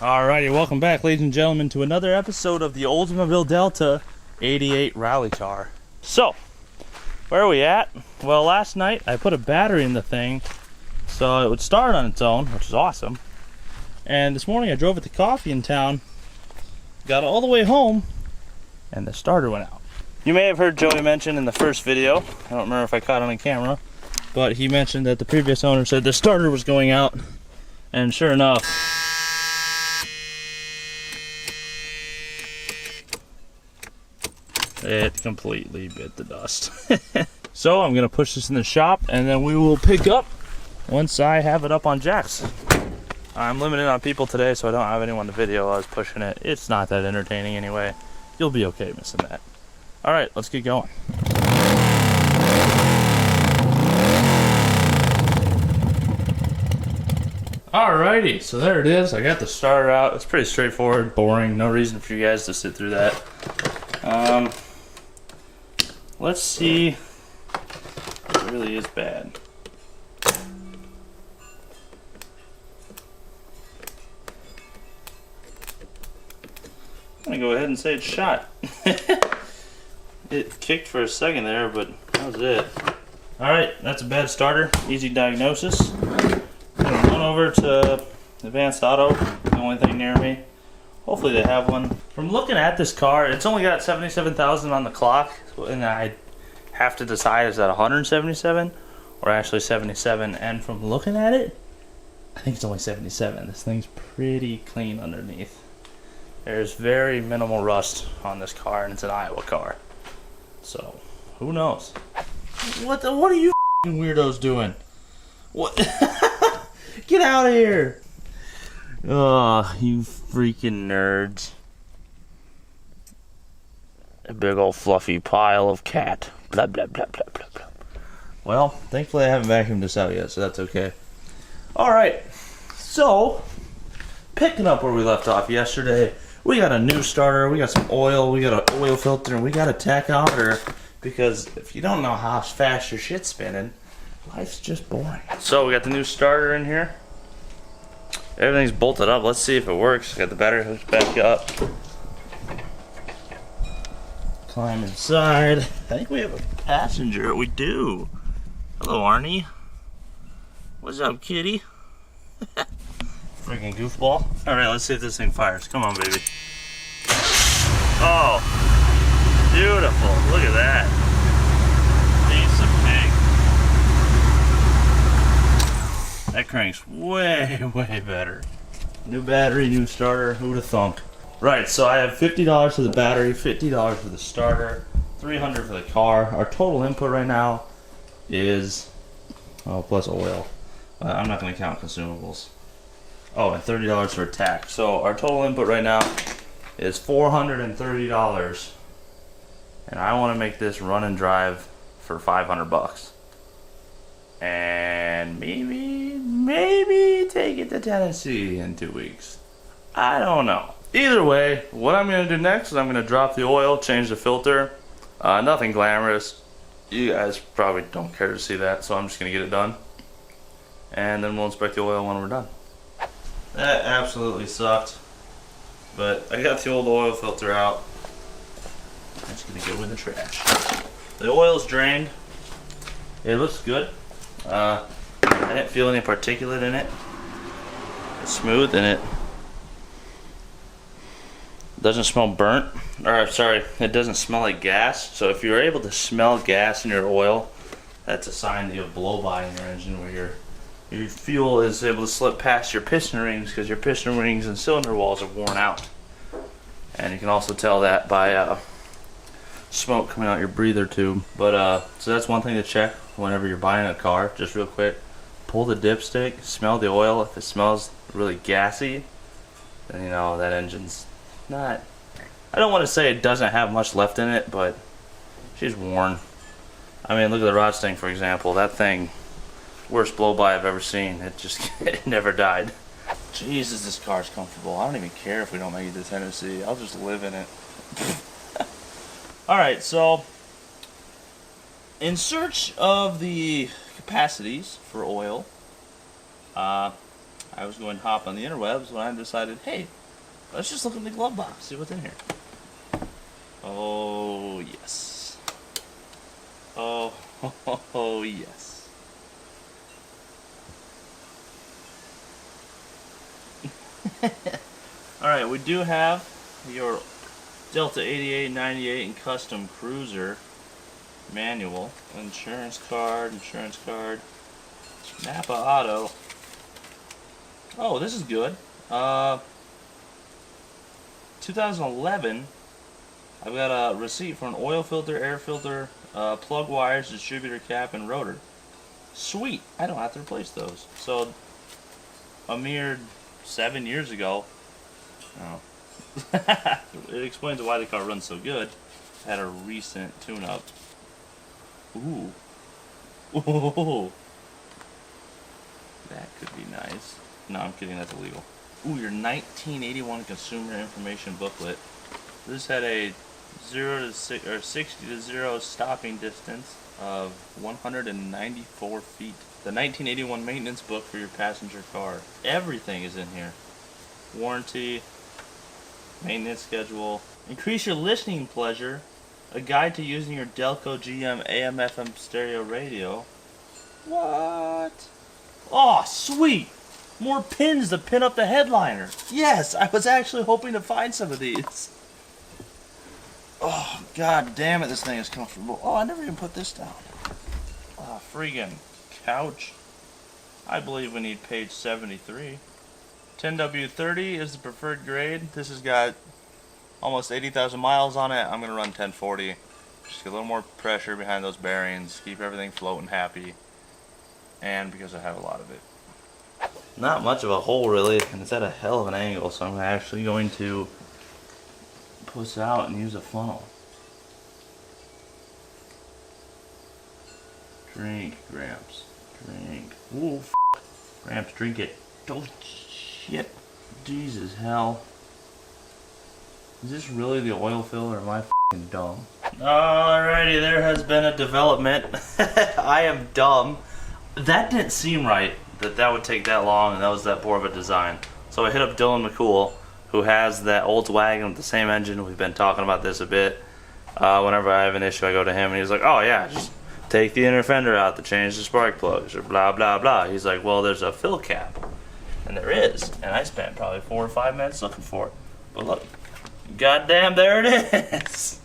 Alrighty, welcome back, ladies and gentlemen, to another episode of the Oldsmobile Delta 88 rally car. So, where are we at? Well, last night I put a battery in the thing so it would start on its own, which is awesome. And this morning I drove it to coffee in town, got all the way home, and the starter went out. You may have heard Joey mention in the first video, I don't remember if I caught it on camera, but he mentioned that the previous owner said the starter was going out, and sure enough, it completely bit the dust. So I'm gonna push this in the shop and then we will pick up once I have it up on jacks. I'm limited on people today, so I don't have anyone to video while I was pushing it. It's not that entertaining anyway. You'll be okay missing that. Alright, let's get going. Alrighty, so there it is. I got the starter out. It's pretty straightforward, boring. No reason for you guys to sit through that. Let's see if it really is bad. I'm gonna go ahead and say it's shot. It kicked for a second there, but that was it. Alright, that's a bad starter. Easy diagnosis. I'm gonna run over to Advanced Auto, the only thing near me. Hopefully they have one. From looking at this car, it's only got 77,000 on the clock, and I have to decide is that 177 or actually 77. And from looking at it, I think it's only 77. This thing's pretty clean underneath. There's very minimal rust on this car, and it's an Iowa car. So, who knows? What are you weirdos doing? What? Get out of here! Oh, you freaking nerds. A big old fluffy pile of cat. Blah, blah, blah, blah, blah, blah. Well, thankfully I haven't vacuumed this out yet, so that's okay. Alright, so, picking up where we left off yesterday, we got a new starter, we got some oil, we got an oil filter, and we got a tachometer, because if you don't know how fast your shit's spinning, life's just boring. So, we got the new starter in here. Everything's bolted up. Let's see if it works. Got the battery hooked back up. Climb inside. I think we have a passenger. We do. Hello, Arnie. What's up, kitty? Freaking goofball. Alright, let's see if this thing fires. Come on, baby. Oh. Beautiful. Look at that. Piece of pig. That crank's way, way better. New battery, new starter. Who'd have thunk? Right, so I have $50 for the battery, $50 for the starter, $300 for the car. Our total input right now is, plus oil. I'm not going to count consumables. Oh, and $30 for tax. So our total input right now is $430. And I want to make this run and drive for $500. And maybe take it to Tennessee in 2 weeks. I don't know. Either way, what I'm going to do next is I'm going to drop the oil, change the filter. Nothing glamorous. You guys probably don't care to see that, so I'm just going to get it done. And then we'll inspect the oil when we're done. That absolutely sucked. But I got the old oil filter out. I'm just going to go in the trash. The oil's drained. It looks good. I didn't feel any particulate in it. It's smooth and it doesn't smell burnt. Or sorry, it doesn't smell like gas. So if you're able to smell gas in your oil, that's a sign that you have blow-by in your engine where your fuel is able to slip past your piston rings because your piston rings and cylinder walls are worn out. And you can also tell that by smoke coming out your breather tube. But so that's one thing to check whenever you're buying a car. Just real quick, pull the dipstick, smell the oil. If it smells really gassy, then you know that engine's not, I don't want to say it doesn't have much left in it, but she's worn. I mean, look at the rod sting, for example. That thing, worst blow-by I've ever seen. It just it never died. Jesus, this car's comfortable. I don't even care if we don't make it to Tennessee. I'll just live in it. Alright, so in search of the capacities for oil, I was going to hop on the interwebs when I decided, hey, let's just look in the glove box, see what's in here. Oh, yes. Oh, oh, yes. Alright, we do have your Delta 88, 98, and custom cruiser manual. Insurance card. Napa Auto. Oh, this is good. 2011. I've got a receipt for an oil filter, air filter, plug wires, distributor cap, and rotor. Sweet. I don't have to replace those. So, a mere 7 years ago, oh, it explains why the car runs so good. Had a recent tune-up. Ooh. Ooh. That could be nice. No, I'm kidding. That's illegal. Ooh, your 1981 consumer information booklet. This had a 60 to 0 stopping distance of 194 feet. The 1981 maintenance book for your passenger car. Everything is in here. Warranty, maintenance schedule. Increase your listening pleasure. A guide to using your Delco GM AM/FM stereo radio. What? Oh, sweet! More pins to pin up the headliner. Yes, I was actually hoping to find some of these. Oh, god damn it, this thing is comfortable. Oh, I never even put this down. Oh, freaking couch. I believe we need page 73. 10W30 is the preferred grade. This has got almost 80,000 miles on it. I'm going to run 1040. Just get a little more pressure behind those bearings. Keep everything floating happy. And because I have a lot of it. Not much of a hole really, and it's at a hell of an angle, so I'm actually going to push out and use a funnel. Drink, Gramps. Drink. Ooh, Gramps, drink it. Oh, shit. Jesus, hell. Is this really the oil fill, or am I f***ing dumb? Alrighty, there has been a development. I am dumb. That didn't seem right, that would take that long, and that was that poor of a design. So I hit up Dylan McCool, who has that Oldswagon with the same engine. We've been talking about this a bit. Whenever I have an issue, I go to him, and he's like, oh yeah, just take the inner fender out to change the spark plugs, or blah, blah, blah. He's like, well, there's a fill cap. And there is. And I spent probably 4 or 5 minutes looking for it. But look, goddamn, there it is.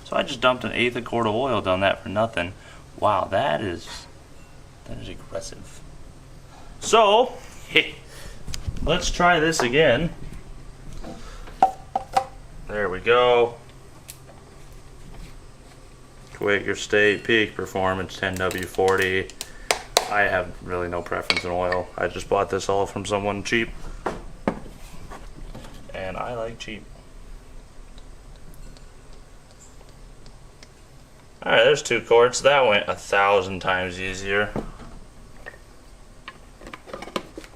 So I just dumped an 1/8 quart of oil down that for nothing. Wow, that is aggressive. So, let's try this again. There we go. Quaker State Peak Performance 10W40. I have really no preference in oil. I just bought this all from someone cheap. And I like cheap. Alright, there's 2 quarts. That went 1,000 times easier.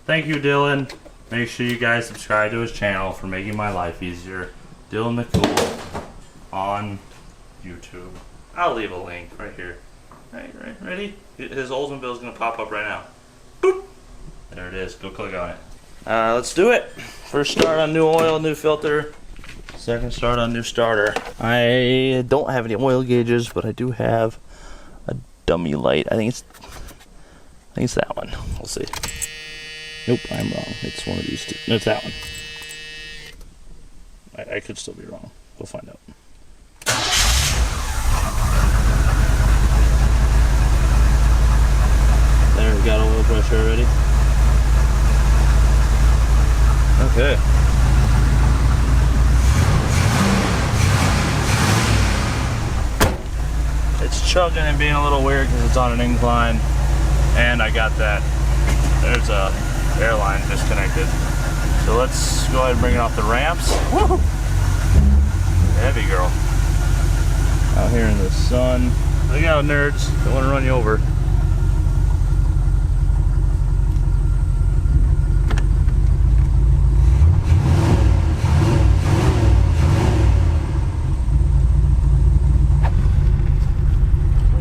Thank you, Dylan. Make sure you guys subscribe to his channel for making my life easier. Dylan McCool on YouTube. I'll leave a link right here. Right, ready? His Oldsmobile is going to pop up right now. Boop. There it is. Go click on it. Let's do it. First start on new oil, new filter. Second start on new starter. I don't have any oil gauges, but I do have a dummy light. I think it's that one. We'll see. Nope, I'm wrong. It's one of these two. No, it's that one. I could still be wrong. We'll find out. There, we got oil pressure already. Okay. It's chugging and being a little weird because it's on an incline. And I got that. There's a airline disconnected. So let's go ahead and bring it off the ramps. Woo! Heavy girl. Out here in the sun. Look out, nerds. Don't want to run you over.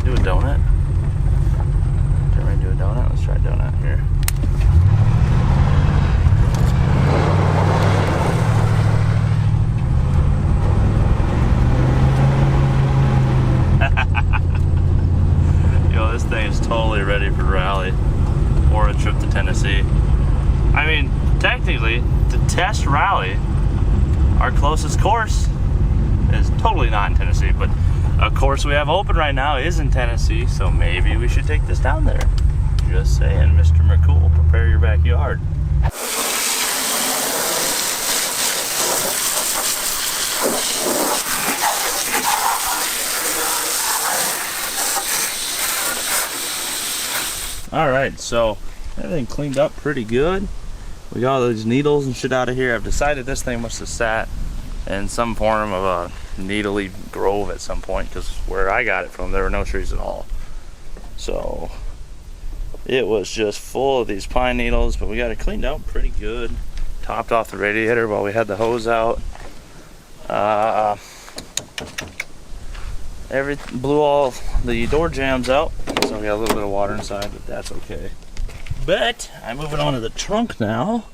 Do a donut. Try to do a donut. Let's try a donut here. actually, to test rally. Our closest course is totally not in Tennessee, but a course we have open right now is in Tennessee, so maybe we should take this down there. Just saying, Mr. McCool, prepare your backyard. Alright, so everything cleaned up pretty good. We got all these needles and shit out of here. I've decided this thing must have sat in some form of a needly grove at some point, because where I got it from, there were no trees at all. So it was just full of these pine needles, but we got it cleaned out pretty good. Topped off the radiator while we had the hose out. Blew all the door jambs out, so we got a little bit of water inside, but that's okay. But I'm moving on to the trunk now,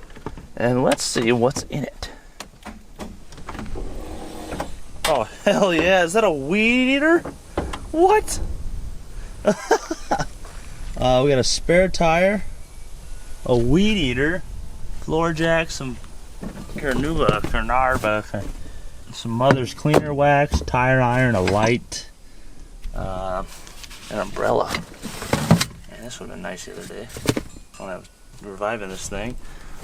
and let's see what's in it. Oh, hell yeah, is that a weed eater? What? We got a spare tire, a weed eater, floor jack, some Carnarvon, some Mother's Cleaner wax, tire iron, a light, an umbrella. Man, this would have been nice the other day when I was reviving this thing.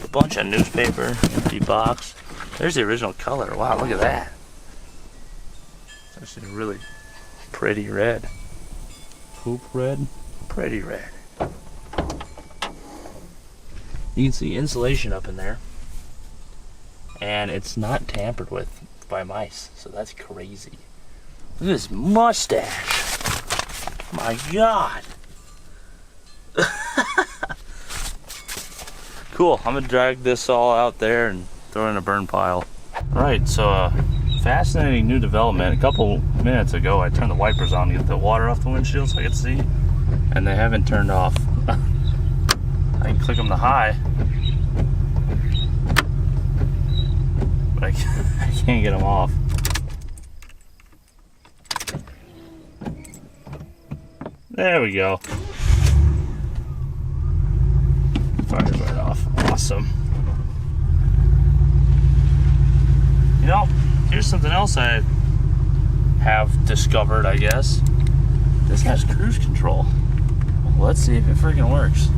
A bunch of newspaper, empty box. There's the original color. Wow, look at that. It's actually a really pretty red. Poop red? Pretty red. You can see insulation up in there. And it's not tampered with by mice, so that's crazy. Look at this mustache. My God. Cool, I'm gonna drag this all out there and throw it in a burn pile. Right, so fascinating new development. A couple minutes ago I turned the wipers on to get the water off the windshield so I could see, and they haven't turned off. I can click them to high, but I can't get them off. There we go. Fire's right off. Awesome. You know, here's something else I have discovered, I guess. This has cruise control. Let's see if it freaking works.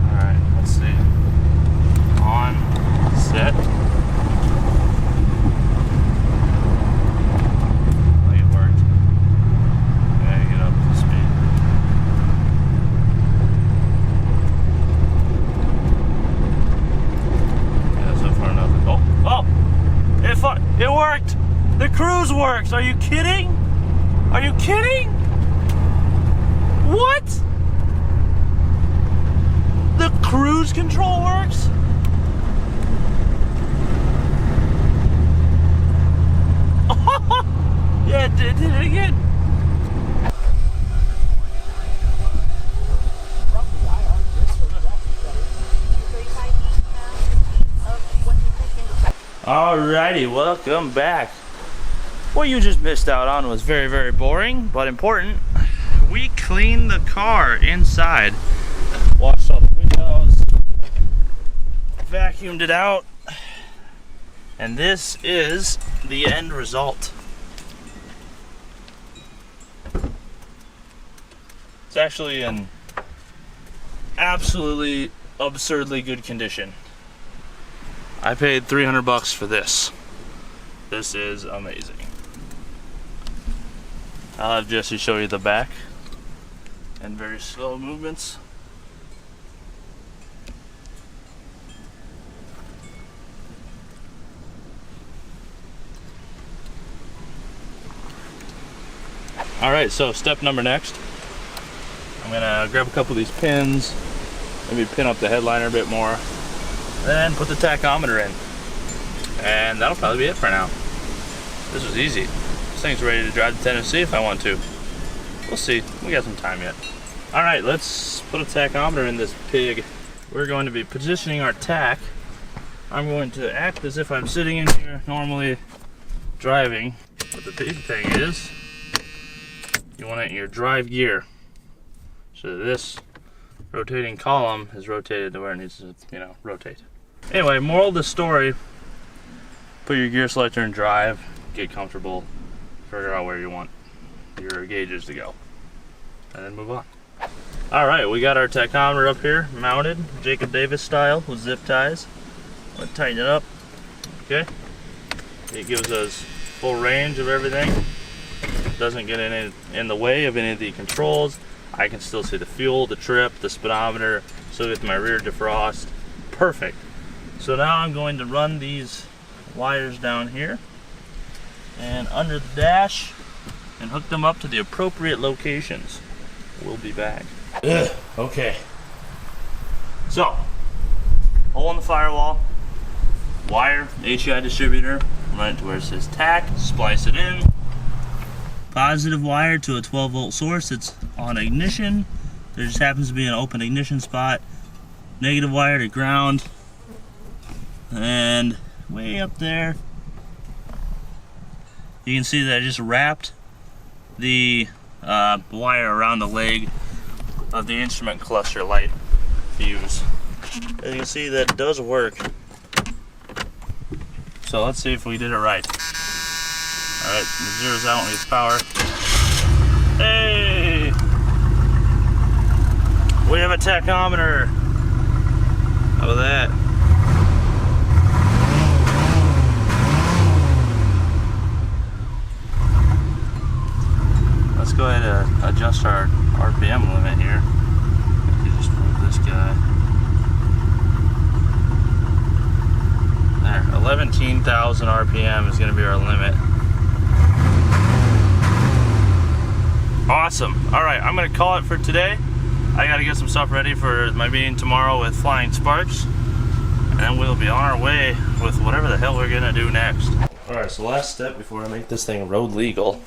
Alright, let's see. On, set. Like it worked. Gotta get up to speed. Yeah, so far nothing. Oh! It worked! The cruise works! Are you kidding? Are you kidding? What? The cruise control works? Yeah, it did it again. Alrighty, welcome back. What you just missed out on was very, very boring, but important. We cleaned the car inside, washed all the windows, vacuumed it out, and this is the end result. It's actually in absolutely absurdly good condition. I paid $300 for this. This is amazing. I'll have Jesse show you the back and very slow movements. Alright, so step number next. I'm gonna grab a couple of these pins, maybe pin up the headliner a bit more, then put the tachometer in. And that'll probably be it for now. This was easy. This thing's ready to drive to Tennessee if I want to. We'll see. We got some time yet. Alright, let's put a tachometer in this pig. We're going to be positioning our tach. I'm going to act as if I'm sitting in here normally driving. But the big thing is, you want it in your drive gear. So this rotating column is rotated to where it needs to, rotate. Anyway, moral of the story, put your gear selector in drive, get comfortable, figure out where you want your gauges to go, and then move on. Alright, we got our tachometer up here, mounted, Jacob Davis style, with zip ties. Let's tighten it up, okay? It gives us full range of everything. Doesn't get in the way of any of the controls. I can still see the fuel, the trip, the speedometer, still get my rear defrost. Perfect. So now I'm going to run these wires down here and under the dash and hook them up to the appropriate locations. We'll be back. Okay. So, hole in the firewall, wire, HEI distributor, run it to where it says tack, splice it in. Positive wire to a 12 volt source that's on ignition. There just happens to be an open ignition spot. Negative wire to ground. And way up there, you can see that I just wrapped the wire around the leg of the instrument cluster light fuse. As you can see, that does work. So let's see if we did it right. Alright, it zeroes out when it's power. Hey! We have a tachometer. How about that? Let's go ahead and adjust our RPM limit here. You just move this guy. There, 11,000 RPM is going to be our limit. Awesome. Alright, I'm going to call it for today. I got to get some stuff ready for my meeting tomorrow with Flying Sparks. And then we'll be on our way with whatever the hell we're going to do next. Alright, so last step before I make this thing road legal.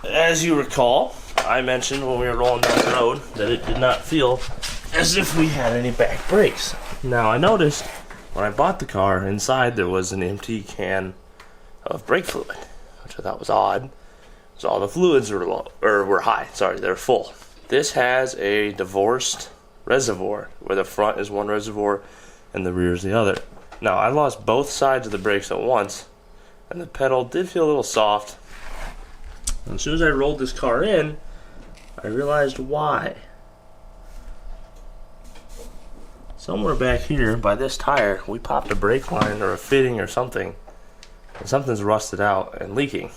As you recall, I mentioned when we were rolling down the road that it did not feel as if we had any back brakes. Now I noticed when I bought the car, inside there was an empty can of brake fluid, which I thought was odd. So all the fluids were low, or were high, sorry, they're full. This has a divorced reservoir, where the front is one reservoir and the rear is the other. Now I lost both sides of the brakes at once, and the pedal did feel a little soft. And as soon as I rolled this car in, I realized why. Somewhere back here by this tire, we popped a brake line or a fitting or something, and something's rusted out and leaking.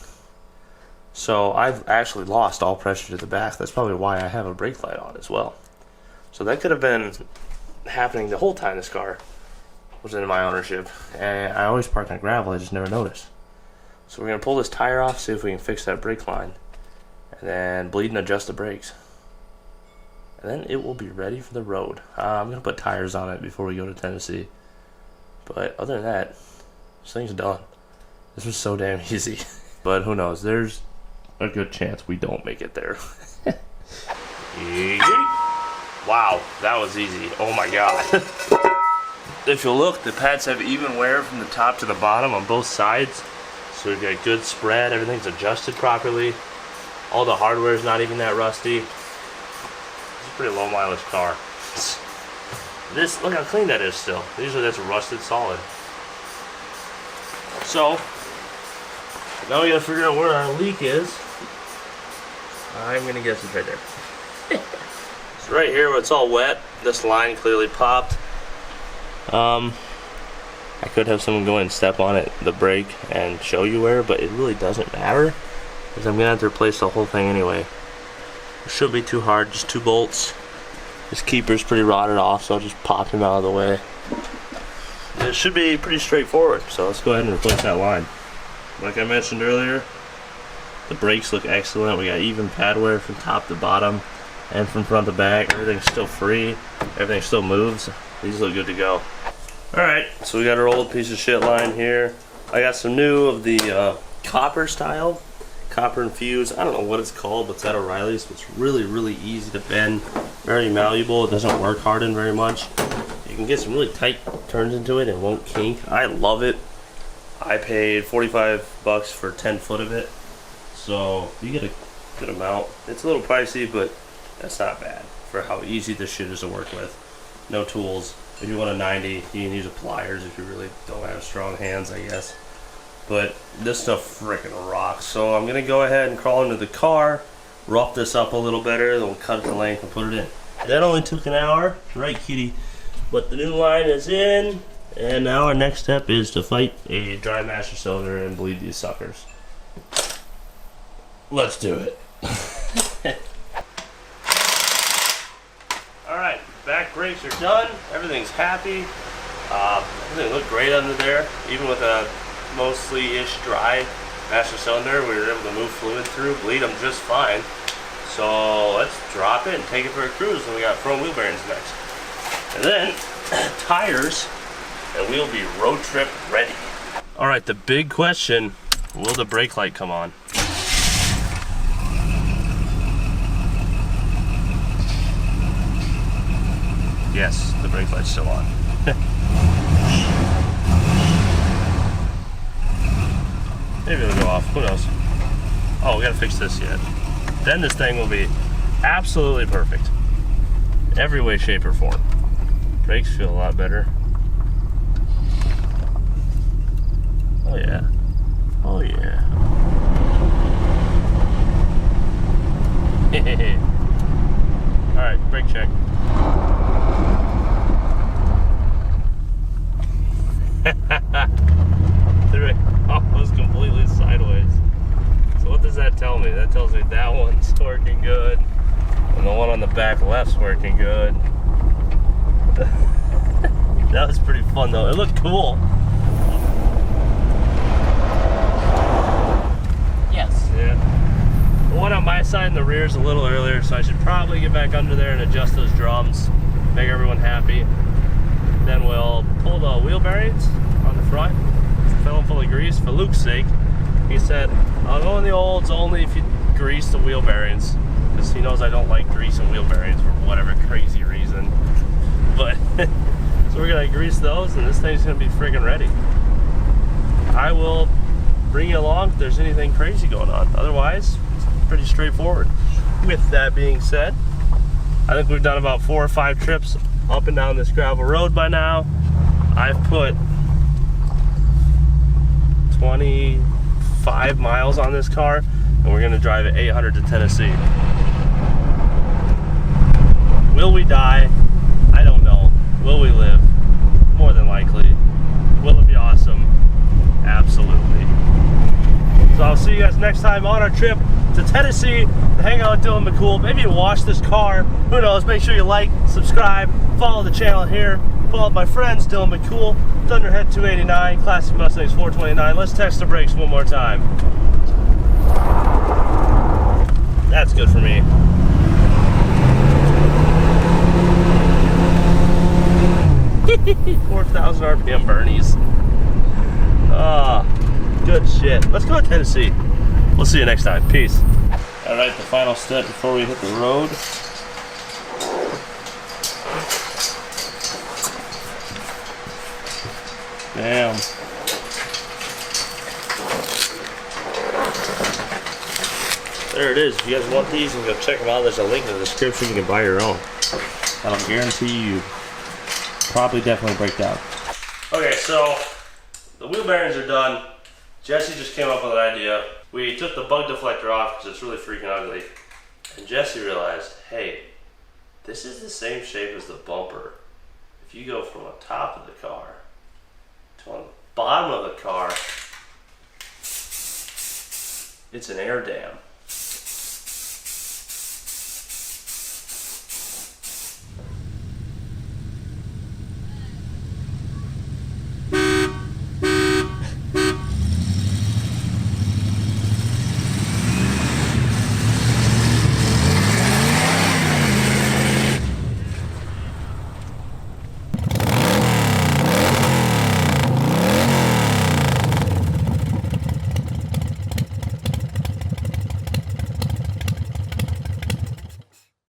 So I've actually lost all pressure to the back. That's probably why I have a brake light on as well. So that could have been happening the whole time this car was in my ownership. And I always park on gravel, I just never noticed. So we're going to pull this tire off, see if we can fix that brake line, and then bleed and adjust the brakes. And then it will be ready for the road. I'm going to put tires on it before we go to Tennessee. But other than that, this thing's done. This was so damn easy. But who knows, there's a good chance we don't make it there. Wow, that was easy. Oh my god. If you look, the pads have even wear from the top to the bottom on both sides. So we've got good spread, everything's adjusted properly. All the hardware is not even that rusty. It's a pretty low mileage car. This, look how clean that is still. Usually that's rusted solid. So, now we gotta figure out where our leak is. I'm gonna guess it's right there. So right here where it's all wet, this line clearly popped. I could have someone go and step on it, the brake, and show you where, but it really doesn't matter, because I'm gonna have to replace the whole thing anyway. It shouldn't be too hard, just 2 bolts. This keeper's pretty rotted off, so I'll just pop him out of the way. It should be pretty straightforward, so let's go ahead and replace that line. Like I mentioned earlier, the brakes look excellent. We got even pad wear from top to bottom and from front to back. Everything's still free, everything still moves. These look good to go. Alright, so we got our old piece of shit line here. I got some new of the copper style, copper infused. I don't know what it's called, but it's at O'Reilly's. It's really, really easy to bend, very malleable. It doesn't work hardened very much. You can get some really tight turns into it and it won't kink. I love it. I paid 45 bucks for 10 foot of it. So you get a good amount. It's a little pricey, but that's not bad for how easy this shit is to work with. No tools. If you want a 90, you can use a pliers if you really don't have strong hands, I guess. But this stuff freaking rocks. So I'm gonna go ahead and crawl into the car, rough this up a little better, then we'll cut it to length and put it in. That only took an hour, right, kitty? But the new line is in, and now our next step is to fight a dry master cylinder and bleed these suckers. Let's do it. Alright, back brakes are done. Everything's happy. Everything looked great under there. Even with a mostly-ish dry master cylinder, we were able to move fluid through, bleed them just fine. So let's drop it and take it for a cruise. And we got chrome wheel bearings next. And then tires, and we'll be road trip ready. Alright, the big question, will the brake light come on? Yes, the brake light's still on. Maybe it'll go off, who knows? Oh, we gotta fix this yet. Then this thing will be absolutely perfect. Every way, shape, or form. Brakes feel a lot better. Oh yeah. Oh yeah. Alright, brake check. Threw it almost completely sideways. So what does that tell me? That tells me that one's working good, and the one on the back left's working good. That was pretty fun though. It looked cool. Yes. Yeah. The one on my side in the rear is a little earlier, so I should probably get back under there and adjust those drums, make everyone happy. Then we'll pull the wheel bearings on the front, fill them full of grease. For Luke's sake, he said, I'll go in the Olds only if you grease the wheel bearings, because he knows I don't like greasing wheel bearings for whatever crazy reason. But so we're gonna grease those, and this thing's gonna be friggin' ready. I will bring you along if there's anything crazy going on. Otherwise, it's pretty straightforward. With that being said, I think we've done about 4 or 5 trips up and down this gravel road by now. I've put 25 miles on this car, and we're gonna drive it 800 to Tennessee. Will we die? I don't know. Will we live? More than likely. Will it be awesome? Absolutely. So I'll see you guys next time on our trip to Tennessee to hang out with Dylan McCool. Maybe wash this car. Who knows? Make sure you like, subscribe, follow the channel here. Follow my friends, Dylan McCool, Thunderhead 289, Classic Mustangs 429. Let's test the brakes one more time. That's good for me. $4,000 RPM Bernies. Ah, good shit. Let's go to Tennessee. We'll see you next time. Peace. Alright, the final step before we hit the road. Damn. There it is. If you guys want these, you can go check them out. There's a link in the description. You can buy your own. That'll guarantee you probably definitely break down. Okay, so the wheel bearings are done. Jesse just came up with an idea. We took the bug deflector off because it's really freaking ugly. And Jesse realized, hey, this is the same shape as the bumper. If you go from the top of the car to on the bottom of the car, it's an air dam.